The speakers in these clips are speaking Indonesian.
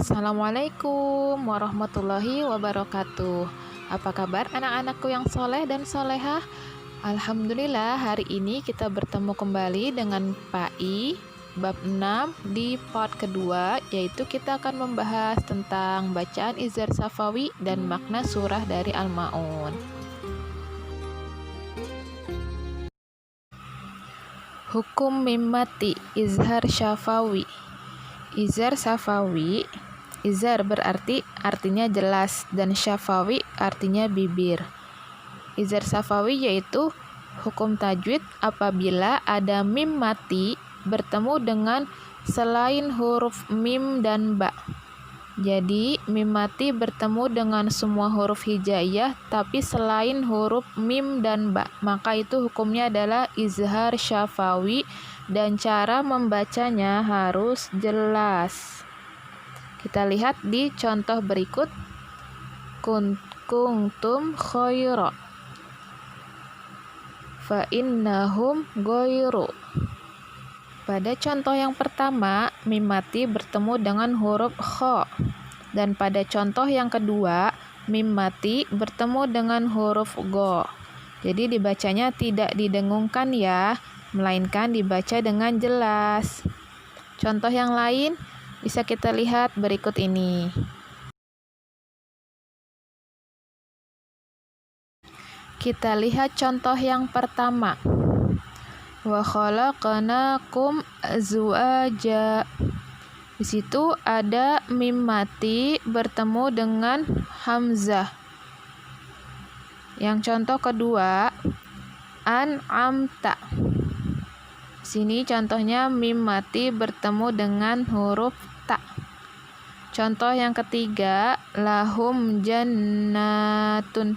Assalamualaikum warahmatullahi wabarakatuh. Apa kabar anak-anakku yang soleh dan solehah? Alhamdulillah, hari ini kita bertemu kembali dengan PAI bab 6 di part kedua, yaitu kita akan membahas tentang bacaan Izhar Syafawi dan makna surah dari Al-Ma'un. Hukum mimmati Izhar Syafawi. Izhar Syafawi, izhar artinya jelas, dan syafawi artinya bibir. Izhar Syafawi yaitu hukum tajwid apabila ada mim mati bertemu dengan selain huruf mim dan ba. Jadi mim mati bertemu dengan semua huruf hijaiyah tapi selain huruf mim dan ba, maka itu hukumnya adalah izhar syafawi dan cara membacanya harus jelas. Kita lihat di contoh berikut. Kuntum khaira fa innahum ghairu. Pada contoh yang pertama, mim mati bertemu dengan huruf kha, dan pada contoh yang kedua, mim mati bertemu dengan huruf go. Jadi dibacanya tidak didengungkan ya, melainkan dibaca dengan jelas. Contoh yang lain bisa kita lihat berikut ini. Kita lihat contoh yang pertama. Wa khalaqnakum azwaja. Di situ ada mim mati bertemu dengan hamzah. Yang contoh kedua, an'amta. Sini contohnya mim mati bertemu dengan huruf ta. Contoh yang ketiga, lahum jannatun.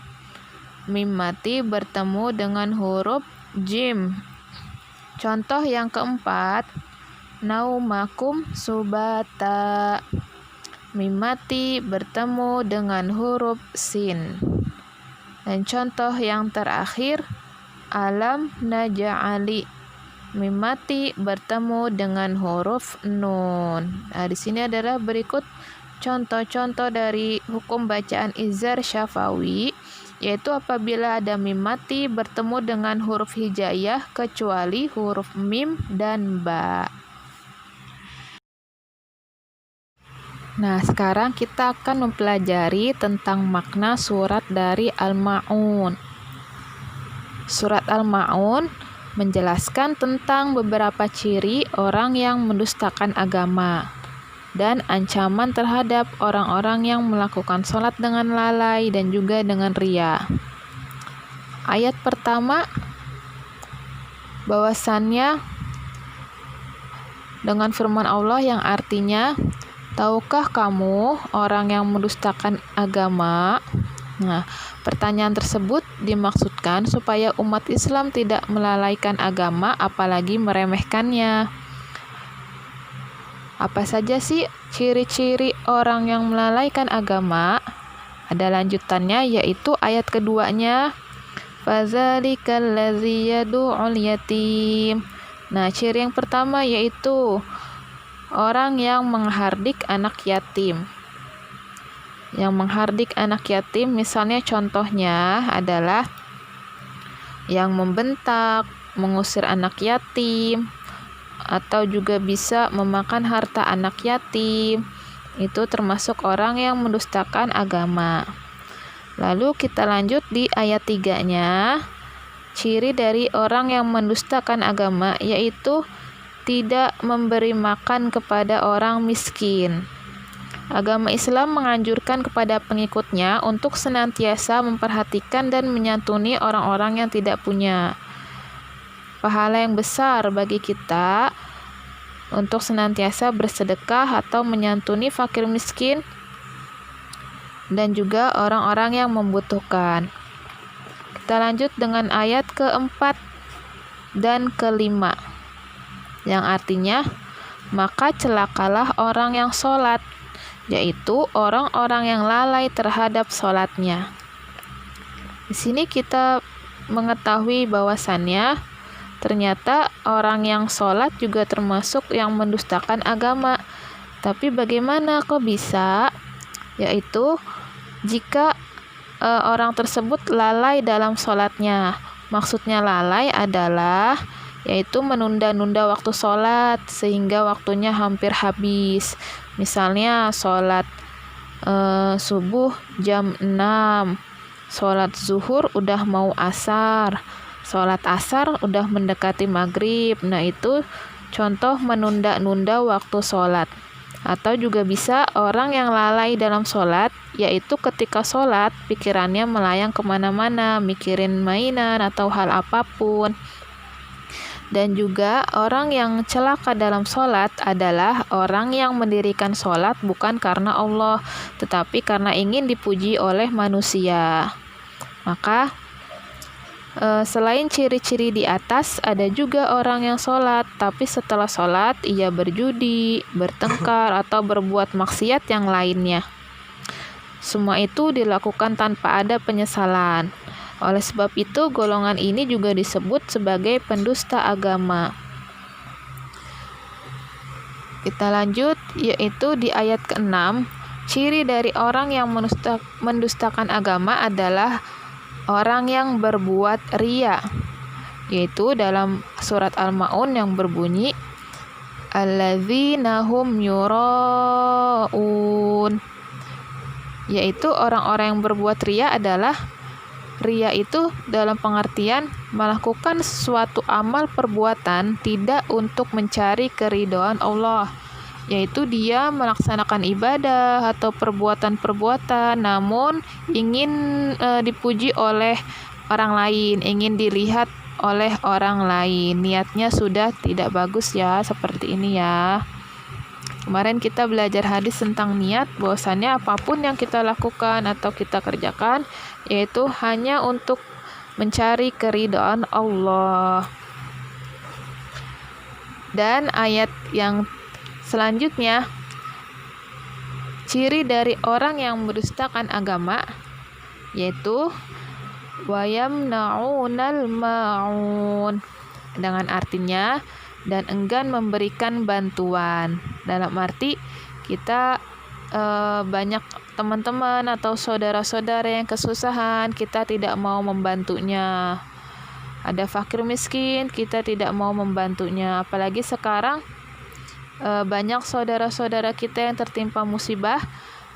Mim mati bertemu dengan huruf jim. Contoh yang keempat, naumakum subata. Mim mati bertemu dengan huruf sin. Dan contoh yang terakhir, alam naj'ali. Mim mati bertemu dengan huruf nun. Nah, di sini adalah berikut contoh-contoh dari hukum bacaan izhar syafawi, yaitu apabila ada mim mati bertemu dengan huruf hijaiyah kecuali huruf mim dan ba. Nah, sekarang kita akan mempelajari tentang makna surat dari Al-Ma'un. Surat Al-Ma'un menjelaskan tentang beberapa ciri orang yang mendustakan agama dan ancaman terhadap orang-orang yang melakukan sholat dengan lalai dan juga dengan riya. Ayat pertama, bahwasannya dengan firman Allah yang artinya, tahukah kamu orang yang mendustakan agama? Nah, pertanyaan tersebut dimaksudkan supaya umat Islam tidak melalaikan agama apalagi meremehkannya. Apa saja sih ciri-ciri orang yang melalaikan agama? Ada lanjutannya, yaitu ayat keduanya, fadzalikal ladzi yad'ul yatim. Nah, ciri yang pertama yaitu orang yang menghardik anak yatim. Yang menghardik anak yatim, misalnya contohnya adalah yang membentak, mengusir anak yatim, atau juga bisa memakan harta anak yatim. Itu termasuk orang yang mendustakan agama. Lalu kita lanjut di ayat 3-nya. Ciri dari orang yang mendustakan agama yaitu tidak memberi makan kepada orang miskin. Agama Islam menganjurkan kepada pengikutnya untuk senantiasa memperhatikan dan menyantuni orang-orang yang tidak punya. Pahala yang besar bagi kita untuk senantiasa bersedekah atau menyantuni fakir miskin dan juga orang-orang yang membutuhkan. Kita lanjut dengan ayat keempat dan kelima, yang artinya, maka celakalah orang yang sholat, yaitu orang-orang yang lalai terhadap sholatnya. Di sini kita mengetahui bahwasannya ternyata orang yang sholat juga termasuk yang mendustakan agama. Tapi bagaimana kok bisa? Yaitu jika orang tersebut lalai dalam sholatnya. Maksudnya lalai adalah yaitu menunda-nunda waktu sholat sehingga waktunya hampir habis. Misalnya sholat subuh jam 6, sholat zuhur udah mau asar, sholat asar udah mendekati maghrib. Nah, itu contoh menunda-nunda waktu sholat. Atau juga bisa orang yang lalai dalam sholat, yaitu ketika sholat pikirannya melayang kemana-mana, mikirin mainan atau hal apapun. Dan juga orang yang celaka dalam sholat adalah orang yang mendirikan sholat bukan karena Allah, tetapi karena ingin dipuji oleh manusia. Maka selain ciri-ciri di atas, ada juga orang yang sholat, tapi setelah sholat ia berjudi, bertengkar, atau berbuat maksiat yang lainnya. Semua itu dilakukan tanpa ada penyesalan. Oleh sebab itu, golongan ini juga disebut sebagai pendusta agama. Kita lanjut, yaitu di ayat ke-6, ciri dari orang yang mendustakan agama adalah orang yang berbuat riya, yaitu dalam surat Al-Ma'un yang berbunyi alladzina hum yura'un, yaitu orang-orang yang berbuat riya adalah riya itu dalam pengertian melakukan suatu amal perbuatan tidak untuk mencari keridhaan Allah, yaitu dia melaksanakan ibadah atau perbuatan-perbuatan namun ingin dipuji oleh orang lain, ingin dilihat oleh orang lain. Niatnya sudah tidak bagus ya, seperti ini ya. Kemarin kita belajar hadis tentang niat, bahwasannya apapun yang kita lakukan atau kita kerjakan yaitu hanya untuk mencari keridhaan Allah. Dan ayat yang selanjutnya, ciri dari orang yang mendustakan agama yaitu wayamna'unal ma'un, dengan artinya dan enggan memberikan bantuan. Dalam arti kita banyak teman-teman atau saudara-saudara yang kesusahan, kita tidak mau membantunya. Ada fakir miskin, kita tidak mau membantunya. Apalagi sekarang banyak saudara-saudara kita yang tertimpa musibah.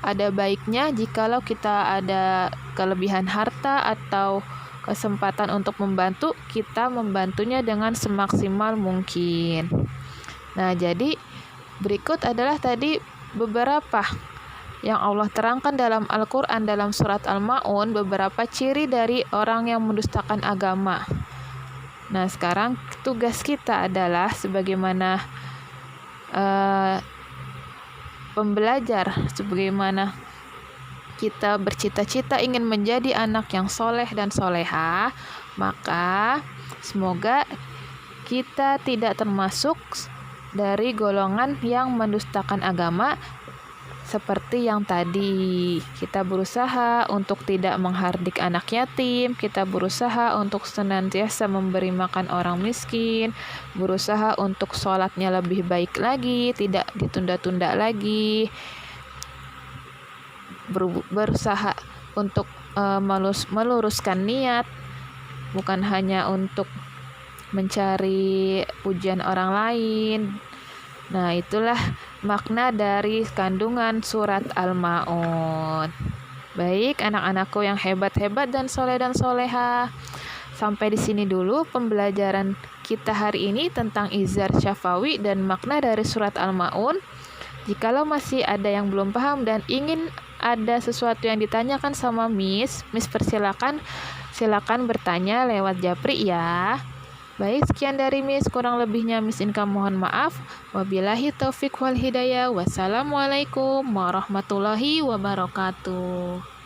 Ada baiknya jikalau kita ada kelebihan harta atau kesempatan untuk membantu, kita membantunya dengan semaksimal mungkin. Nah, jadi berikut adalah tadi beberapa yang Allah terangkan dalam Al-Quran dalam surat Al-Ma'un, beberapa ciri dari orang yang mendustakan agama. Nah, sekarang tugas kita adalah sebagaimana pembelajar, sebagaimana kita bercita-cita ingin menjadi anak yang soleh dan soleha, maka semoga kita tidak termasuk dari golongan yang mendustakan agama. Seperti yang tadi, kita berusaha untuk tidak menghardik anak yatim, kita berusaha untuk senantiasa memberi makan orang miskin, berusaha untuk sholatnya lebih baik lagi, tidak ditunda-tunda lagi, berusaha untuk meluruskan niat, bukan hanya untuk mencari pujian orang lain. Nah, itulah makna dari kandungan surat Al-Ma'un. Baik, anak-anakku yang hebat-hebat dan soleh dan soleha. Sampai di sini dulu pembelajaran kita hari ini tentang izhar syafawi dan makna dari surat Al-Ma'un. Jikalau masih ada yang belum paham dan ingin ada sesuatu yang ditanyakan sama Miss silakan bertanya lewat Japri ya. Baik, sekian dari Miss, kurang lebihnya Miss Inka mohon maaf. Wabillahi taufik wal hidayah. Wassalamualaikum warahmatullahi wabarakatuh.